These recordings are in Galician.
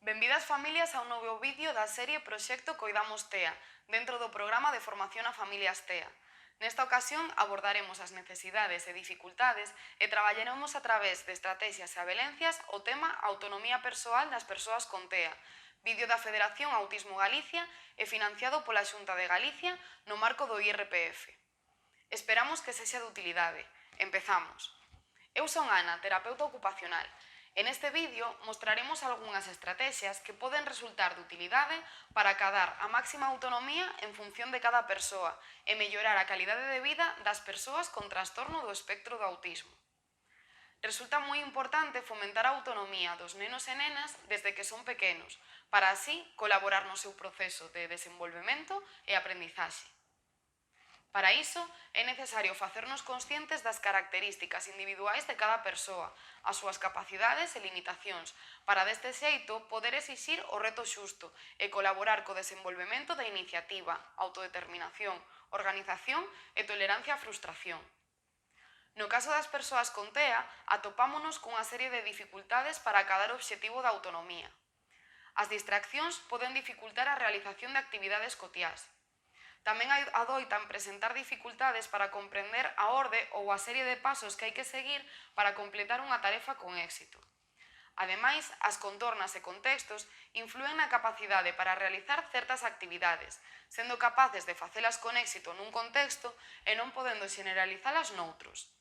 Benvidas familias a un novo vídeo da serie Proxecto Coidamos TEA, dentro do programa de formación a familias TEA. Nesta ocasión abordaremos as necesidades e dificultades e traballaremos a través de estrategias e abelencias o tema autonomía persoal das persoas con TEA, vídeo da Federación Autismo Galicia e financiado pola Xunta de Galicia no marco do IRPF. Esperamos que sexa de utilidade. Empezamos. Eu son Ana, terapeuta ocupacional. En este vídeo mostraremos algunhas estrategias que poden resultar de utilidade para acadar a máxima autonomía en función de cada persoa e mellorar a calidade de vida das persoas con trastorno do espectro do autismo. Resulta moi importante fomentar a autonomía dos nenos e nenas desde que son pequenos, para así colaborar no seu proceso de desenvolvemento e aprendizaxe. Para iso, é necesario facernos conscientes das características individuais de cada persoa, as súas capacidades e limitacións, para deste xeito poder exixir o reto xusto e colaborar co desenvolvemento da iniciativa, autodeterminación, organización e tolerancia á frustración. No caso das persoas con TEA, atopámonos cunha serie de dificultades para acadar o obxectivo da autonomía. As distraccións poden dificultar a realización de actividades cotiás. Tamén adoitan presentar dificultades para comprender a orde ou a serie de pasos que hai que seguir para completar unha tarefa con éxito. Ademais, as contornas e contextos inflúen na capacidade para realizar certas actividades, sendo capaces de facelas con éxito nun contexto e non podendo xeneralizalas noutros.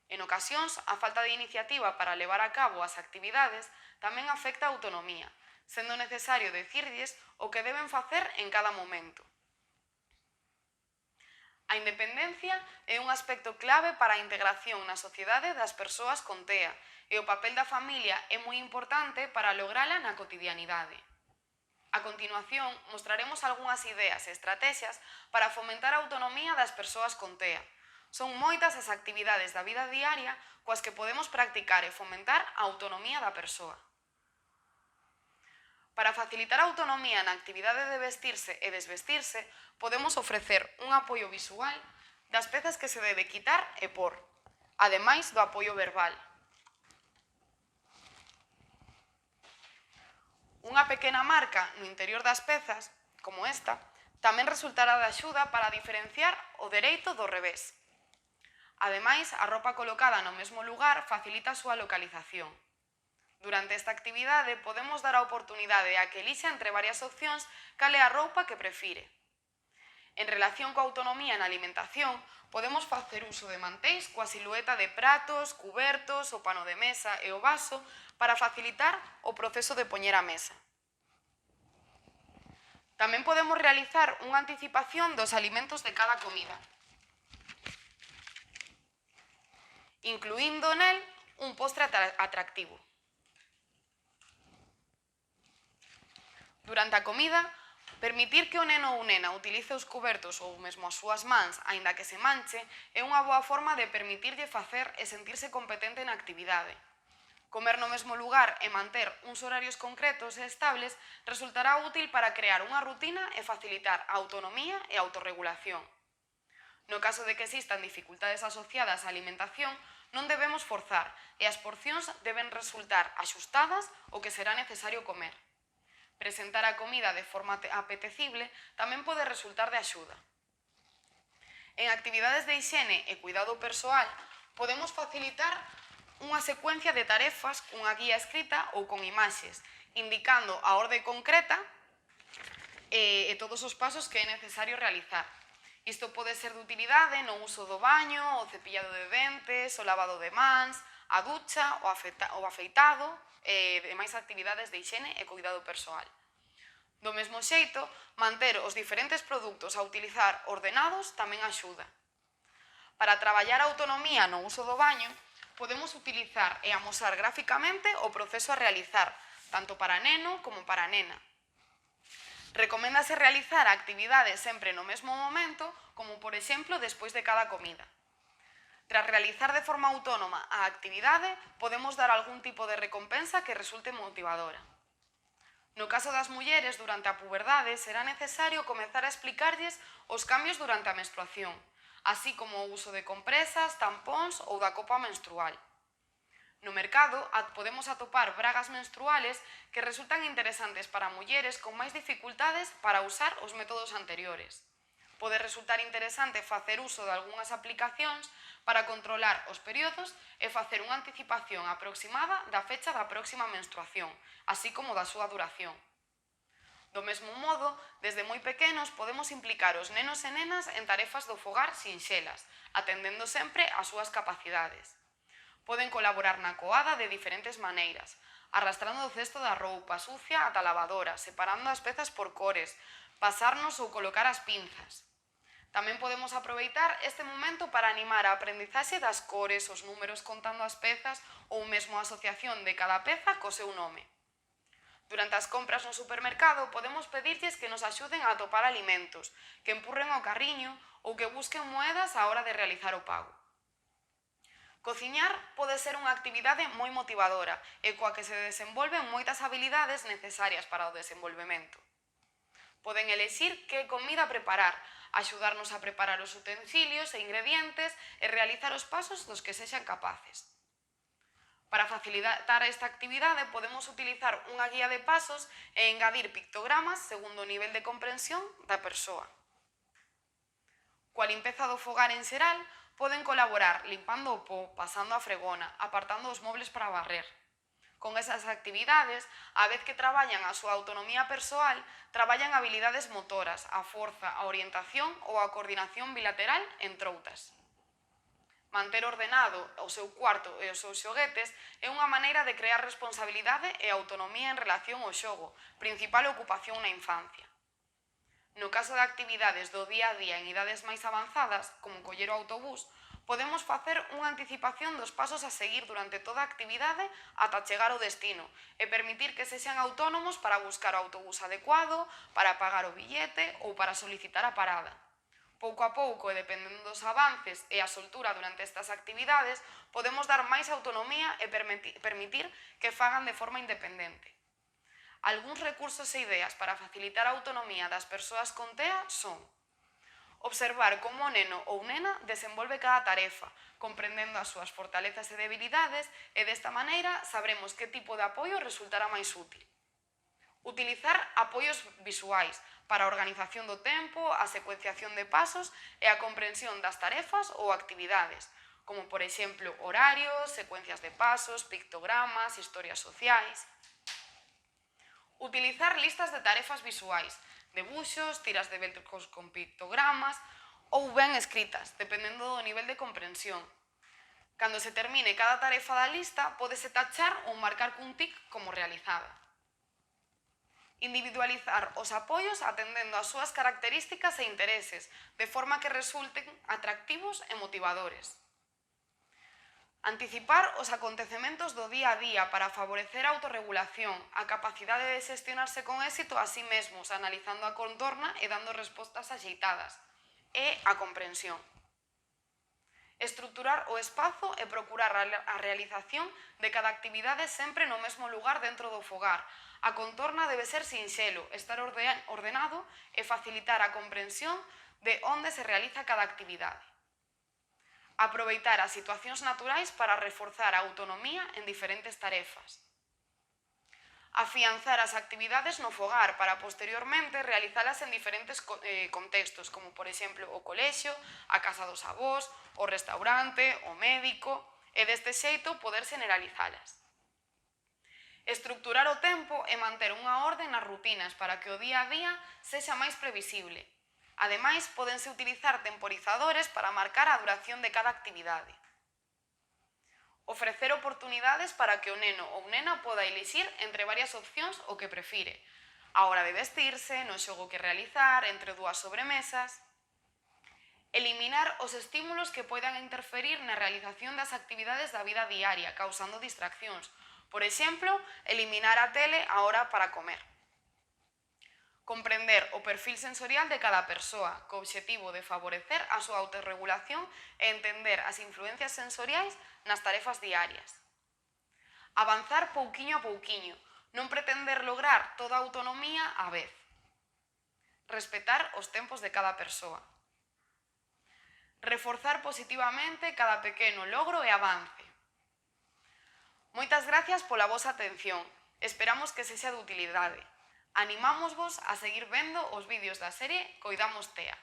En ocasións, a falta de iniciativa para levar a cabo as actividades tamén afecta a autonomía, sendo necesario dicirlles o que deben facer en cada momento. A independencia é un aspecto clave para a integración na sociedade das persoas con TEA e o papel da familia é moi importante para lograla na cotidianidade. A continuación, mostraremos algunhas ideas e estrategias para fomentar a autonomía das persoas con TEA. Son moitas as actividades da vida diaria coas que podemos practicar e fomentar a autonomía da persoa. Para facilitar a autonomía na actividade de vestirse e desvestirse, podemos ofrecer un apoio visual das pezas que se debe quitar e pôr, ademais do apoio verbal. Unha pequena marca no interior das pezas, como esta, tamén resultará de axuda para diferenciar o dereito do revés. Ademais, a roupa colocada no mesmo lugar facilita a súa localización. Durante esta actividade podemos dar a oportunidade a que elixa entre varias opcións cal é a roupa que prefire. En relación coa autonomía na alimentación, podemos facer uso de mantéis coa silueta de pratos, cubertos, o pano de mesa e o vaso para facilitar o proceso de poñer a mesa. Tamén podemos realizar unha anticipación dos alimentos de cada comida, incluindo nel un postre atractivo. Durante a comida, permitir que o neno ou nena utilice os cubertos ou mesmo as súas mans, aínda que se manche, é unha boa forma de permitirlle facer e sentirse competente na actividade. Comer no mesmo lugar e manter uns horarios concretos e estables resultará útil para crear unha rutina e facilitar a autonomía e a autorregulación. No caso de que existan dificultades asociadas á alimentación, non debemos forzar e as porcións deben resultar axustadas ao que será necesario comer. Presentar a comida de forma apetecible tamén pode resultar de axuda. En actividades de hixiene e cuidado persoal, podemos facilitar unha secuencia de tarefas cunha guía escrita ou con imaxes, indicando a orde concreta e todos os pasos que é necesario realizar. Isto pode ser de utilidade no uso do baño, o cepillado de dentes, o lavado de mans, a ducha, o afeitado e demais actividades de hixiene e cuidado persoal. Do mesmo xeito, manter os diferentes produtos a utilizar ordenados tamén axuda. Para traballar a autonomía no uso do baño, podemos utilizar e amosar gráficamente o proceso a realizar, tanto para neno como para nena. Recoméndase realizar a actividade sempre no mesmo momento, como por exemplo despois de cada comida. Tras realizar de forma autónoma a actividade, podemos dar algún tipo de recompensa que resulte motivadora. No caso das mulleres, durante a puberdade, será necesario comezar a explicarlles os cambios durante a menstruación, así como o uso de compresas, tampóns ou da copa menstrual. No mercado podemos atopar bragas menstruales que resultan interesantes para mulleres con máis dificultades para usar os métodos anteriores. Pode resultar interesante facer uso de algunhas aplicacións para controlar os períodos e facer unha anticipación aproximada da fecha da próxima menstruación, así como da súa duración. Do mesmo modo, desde moi pequenos podemos implicar os nenos e nenas en tarefas do fogar sinxelas, atendendo sempre ás súas capacidades. Poden colaborar na coada de diferentes maneiras, arrastrando o cesto da roupa sucia ata a lavadora, separando as pezas por cores, pasarnos ou colocar as pinzas. Tamén podemos aproveitar este momento para animar a aprendizaxe das cores, os números contando as pezas ou mesmo a asociación de cada peza co seu nome. Durante as compras no supermercado podemos pedirlles que nos axuden a atopar alimentos, que empurren o carriño ou que busquen moedas á hora de realizar o pago. Cociñar pode ser unha actividade moi motivadora e coa que se desenvolven moitas habilidades necesarias para o desenvolvemento. Poden elexir que comida preparar, axudarnos a preparar os utensilios e ingredientes e realizar os pasos dos que sexan capaces. Para facilitar esta actividade podemos utilizar unha guía de pasos e engadir pictogramas segundo o nivel de comprensión da persoa. Coa limpeza do fogar en xeral, poden colaborar limpando o pó, pasando a fregona, apartando os mobles para barrer. Con esas actividades, a vez que traballan a súa autonomía persoal, traballan habilidades motoras, a forza, a orientación ou a coordinación bilateral, entre outras. Manter ordenado o seu cuarto e os seus xoguetes é unha maneira de crear responsabilidade e autonomía en relación ao xogo, principal ocupación na infancia. No caso de actividades do día a día en idades máis avanzadas, como coller o autobús, podemos facer unha anticipación dos pasos a seguir durante toda a actividade ata chegar ao destino e permitir que sexan autónomos para buscar o autobús adecuado, para pagar o billete ou para solicitar a parada. Pouco a pouco e dependendo dos avances e a soltura durante estas actividades, podemos dar máis autonomía e permitir que fagan de forma independente. Algúns recursos e ideas para facilitar a autonomía das persoas con TEA son: observar como o neno ou nena desenvolve cada tarefa, comprendendo as súas fortalezas e debilidades, e desta maneira sabremos que tipo de apoio resultará máis útil. Utilizar apoios visuais para a organización do tempo, a secuenciación de pasos e a comprensión das tarefas ou actividades, como por exemplo horarios, secuencias de pasos, pictogramas, historias sociais. Utilizar listas de tarefas visuais, debuxos, tiras de velcros con pictogramas ou ben escritas, dependendo do nivel de comprensión. Cando se termine cada tarefa da lista, pódese tachar ou marcar cun tic como realizada. Individualizar os apoios atendendo ás súas características e intereses, de forma que resulten atractivos e motivadores. Anticipar os acontecementos do día a día para favorecer a autorregulación, a capacidade de xestionarse con éxito a sí mesmos, analizando a contorna e dando respostas axeitadas, e a comprensión. Estruturar o espazo e procurar a realización de cada actividade sempre no mesmo lugar dentro do fogar. A contorna debe ser sinxelo, estar ordenado e facilitar a comprensión de onde se realiza cada actividade. Aproveitar as situacións naturais para reforzar a autonomía en diferentes tarefas. Afianzar as actividades no fogar para posteriormente realizalas en diferentes contextos, como por exemplo o colexio, a casa dos avós, o restaurante, o médico, e deste xeito poder generalizalas. Estructurar o tempo e manter unha orde nas rutinas para que o día a día sexa máis previsible. Ademais, pódense utilizar temporizadores para marcar a duración de cada actividade. Ofrecer oportunidades para que o neno ou nena poda elixir entre varias opcións o que prefire, a hora de vestirse, no xogo que realizar, entre dúas sobremesas. Eliminar os estímulos que poidan interferir na realización das actividades da vida diaria, causando distraccións. Por exemplo, eliminar a tele a hora para comer. Comprender o perfil sensorial de cada persoa, co obxectivo de favorecer a súa autorregulación e entender as influencias sensoriais nas tarefas diarias. Avanzar pouquiño a pouquiño, non pretender lograr toda a autonomía á vez. Respetar os tempos de cada persoa. Reforzar positivamente cada pequeno logro e avance. Moitas gracias pola vosa atención. Esperamos que se sea de utilidade. Animámosvos a seguir vendo os vídeos da serie Coidamos TEA.